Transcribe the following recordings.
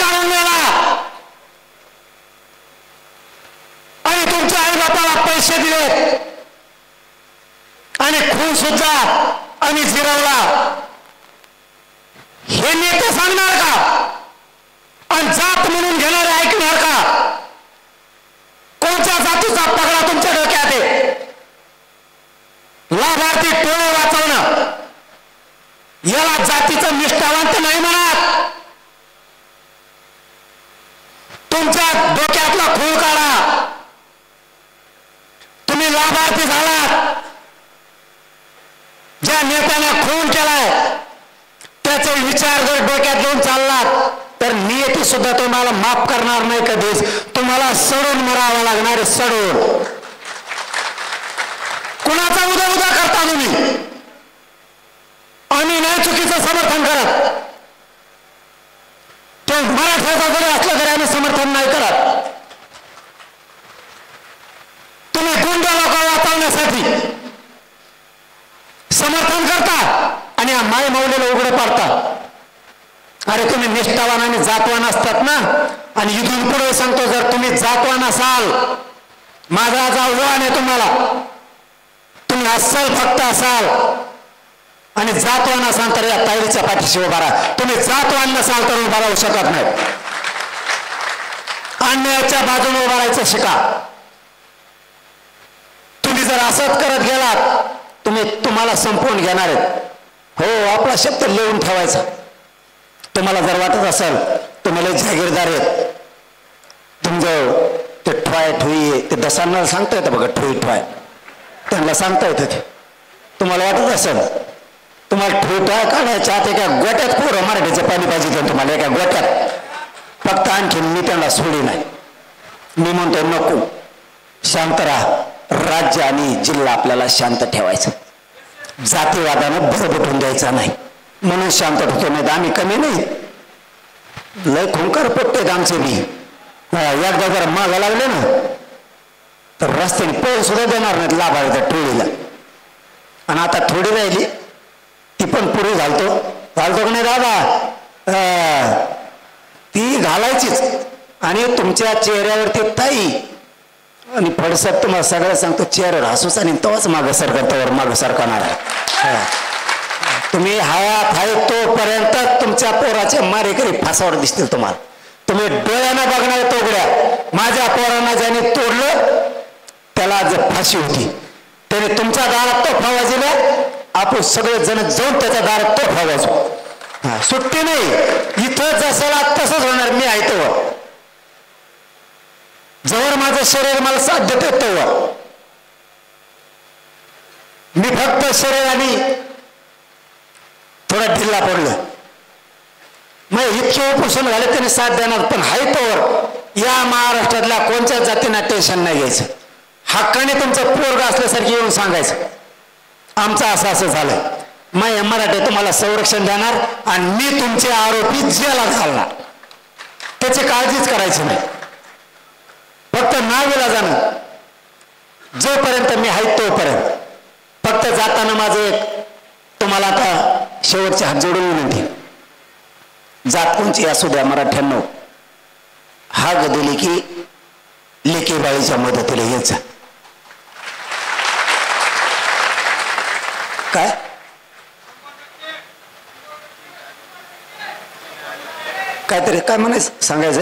जाळून नेला आणि तुमच्या आई बापाला पैसे दिले आणि खून सुद्धा आम्ही जिरवला, हे नेते सांगणार का? आणि जात म्हणून घेणारे ऐकणार का? कोणत्या जातीचा पगडा तुमच्या डोक्यात आहे? लाभार्थी टोळे वाचवणं याला जातीचं निष्ठावंत नाही म्हणत. तुमच्या डोक्यातला खूळ काढा. तुम्ही लाभार्थी झालात, ज्या नेत्याने खून केलाय त्याचे विचार जर डोक्यात घेऊन चाललात तर नियती सुद्धा तुम्हाला माफ करणार नाही कधीच. तुम्हाला सडून मरावं लागणार. सडून कुणाचा उद्या उद्या करता तुम्ही? आम्ही नाही चुकीचं समर्थन करत, तो मराठ्याचा जरी असलं तरी आम्ही समर्थन नाही करत. तुम्ही गुंड लोक वाचवण्यासाठी समर्थन करता आणि या माय माऊलीला उघडं पाडता. अरे तुम्ही निष्ठावान आणि जातवान असतात ना. आणि इथून पुढे सांगतो, जर तुम्ही जातवान असाल, माझा आव्हान आहे तुम्हाला, तुम्ही अस्सल फक्त असाल आणि जातवान असाल तर या ताईच्या पाठीशी उभा राहा. तुम्ही जातवान नसाल तर उभा राहू शकत नाही. अन्यायाच्या बाजूने उभा राहायचं शिका. तुम्ही जर असंच करत गेलात तुम्हाला संपवून घेणार आहेत. हो, आपला शब्द लिहून ठेवायचा. तुम्हाला जर वाटत असेल तुम्हाला जागीरदार आहेत, तुमचं ते ठोय ठोई ते दसांना सांगता येतं बघा, ठोई ठोय त्यांना सांगता येतं. ते तुम्हाला वाटत असेल तुम्हाला ठोय काढायच्या आत एका गोट्यात पोरं मराठीचं पाणी पाहिजे तुम्हाला, एका गोट्यात. फक्त आणखी मी त्यांना सोडी नाही. मी म्हणतो नको, शांत राहा. राज्य आणि जिल्हा आपल्याला शांत ठेवायचं, जातीवादानं भरभटून द्यायचा नाही म्हणून शांत होतो. नाही आम्ही कमी नाही, लय खुंकार पटते आमचे बी. एकदा जर मागा लागले ना तर रस्त्याने पळ सुद्धा देणार नाहीत लाभार्थी टोळीला. आणि आता थोडी राहिली ती पण पुरी घालतो का नाही दादा? ती घालायचीच. आणि तुमच्या चेहऱ्यावरती ताई आणि फडसत तुम्हाला सगळं सांगतो, चेहऱ्यावर हसूच आणि तवाच मागं सरकारतावर मागं सरकारणार आहे. तुम्ही हयात आहे तोपर्यंत तुमच्या पोराचे मारेकरी फासावर दिसतील तुम्हाला. तुम्ही डोळ्यानं बघणार तोगड्या. माझ्या पोरांना ज्याने तोडलं त्याला जर फाशी होती, त्याने तुमच्या दारात तो फावा दिला, आपण सगळे जण जाऊन त्याच्या दारात तो फावायचो. सुट्टी नाही. इथं जसं तसंच होणार. मी आहे तेव्हा, जवळ माझं शरीर मला साथ देत तेव्हा मी फक्त शरीराने थोडा ढिल्ला पडलो. मग इतके उपोषण झाले त्याने साथ देणार. पण हाय तोवर या महाराष्ट्रातल्या कोणत्या जातींना टेन्शन नाही घ्यायचं. हक्काने तुमचं पोरग असल्यासारखी येऊन सांगायचं आमचं असं असं झालंय. मग मराठी तुम्हाला संरक्षण देणार आणि मी तुमचे आरोपी जेलात घालणार. त्याची काळजीच करायची नाही. फक्त नावेला जाणं, जोपर्यंत मी आहे तोपर्यंत. फक्त जाताना माझं एक तुम्हाला आता शेवटचे हात जोडून विनंती, जात कोणची असू द्या मराठ्यांनो, हा गदिली की लेकीबाईच्या मदतीला येत जा. काय काहीतरी काय म्हणायचं सांगायचं?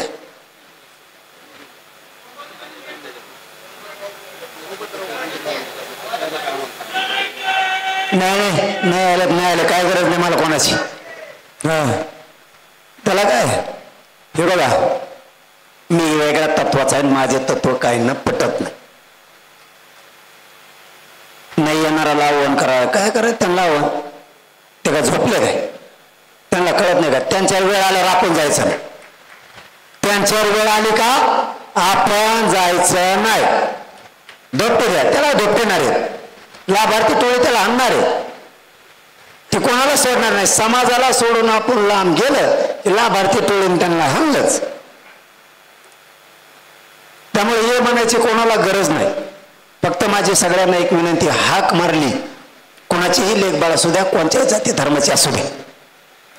नाही आलं काय गरज नाही मला कोणाची. त्याला काय हे बघा, मी वेगळ्या तत्वाचा आहे. माझे तत्व काही न पटत नाही. येणारा आव्हान करा, काय करायचं त्यांना आव्हान? ते का झोपले काय? त्यांना कळत नाही का? त्यांच्यावर वेळ आल्यावर आपण जायचं नाही. त्यांच्यावर वेळ आली का आपण जायचं नाही. धोपटे द्या त्याला, धोपटेणार आहे. लाभार्थी टोळी त्याला आणणार आहे. ते कोणाला सोडणार नाही. समाजाला सोडून आपण लांब गेलं की लाभार्थी टोळीने त्यांना हाणलंच. त्यामुळे हे म्हणायची कोणाला गरज नाही. फक्त माझी सगळ्यांना एक विनंती, हाक मारली कोणाचीही लेखबाळ असू द्या, कोणत्याही जाती धर्माची असू द्या,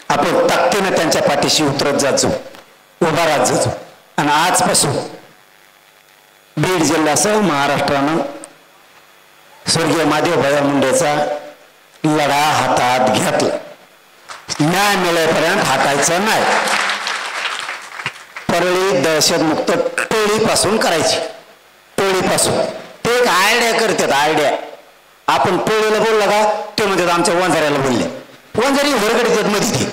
आपण ताकदीनं त्यांच्या पाठीशी उतरत जात जाऊ. उभा राज्याचो आणि आजपासून बीड जिल्ह्यासह महाराष्ट्रानं स्वर्गीय महादेव भैया मुंडेचा लढा हातात घेतला. न्याय मिळेपर्यंत हटायचं नाही. परळी दहशतमुक्त टोळीपासून करायची. टोळीपासून ते एक आयडिया करतात. आयडिया आपण टोळीला बोलला का ते म्हणतात आमच्या वंजाऱ्याला बोलले. वंजारी वरगडे देत मध्ये ती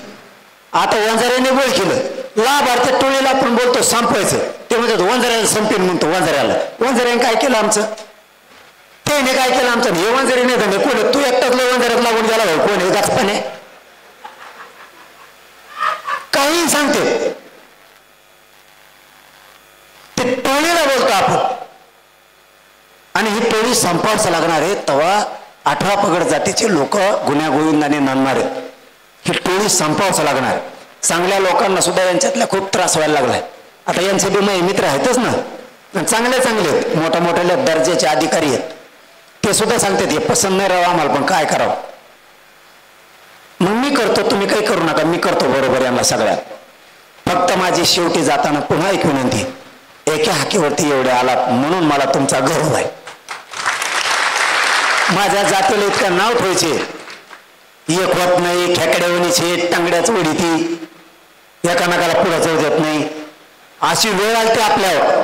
आता वंजाऱ्याने बोल केलं लाभार्थी टोळीला आपण बोलतो संपवायचं ते म्हणतात वंजाऱ्याला संपेन म्हणतो. वंजाऱ्याने काय केलं आमचं त्याने काय केलं आमचं हे वंजारी नाही धंदे कोण तू एकटाच वंजाऱ्यात लागून गेला भाऊ कोण हे गाचपाने काही सांगते ते टोळीला बोलतो आपण. आणि ही टोळी संपवायचं लागणार आहे तेव्हा 18 पगड जातीचे लोक गुन्ह्यागोविंदाने नांदणार आहेत. ही टोळी संपवायचं लागणार. चांगल्या लोकांना सुद्धा यांच्यातल्या खूप त्रास व्हायला लागलाय. आता यांचे बी माझे मित्र आहेतच ना चांगले चांगले मोठ्या मोठ्या दर्जाचे अधिकारी आहेत ते सुद्धा सांगतात हे पसंत नाही राहावं आम्हाला पण काय करावं. मग मी करतो तुम्ही काही करू नका मी करतो बरोबर यांना सगळ्यात. फक्त माझी शेवटी जाताना पुन्हा एक विनंती एका हाकीवरती एवढे आलात म्हणून मला तुमचा गौरव आहे. माझ्या जातीला इतकं नाव ठेवायचे एक होत नाही खेकड्यावणीचे टांगड्याच उडी ती एका नाकाला पुढे जाऊ देत नाही अशी वेळ आली ते आपल्यावर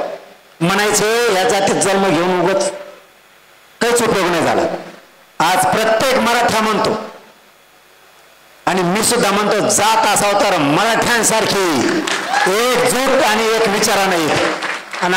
म्हणायचं या जातीत जन्म घेऊन उगत काहीच उपयोग नाही झाला. आज प्रत्येक मराठा म्हणतो आणि मी सुद्धा म्हणतो जात असाव तर मराठ्यांसारखी एकजूट आणि एक विचाराने आणि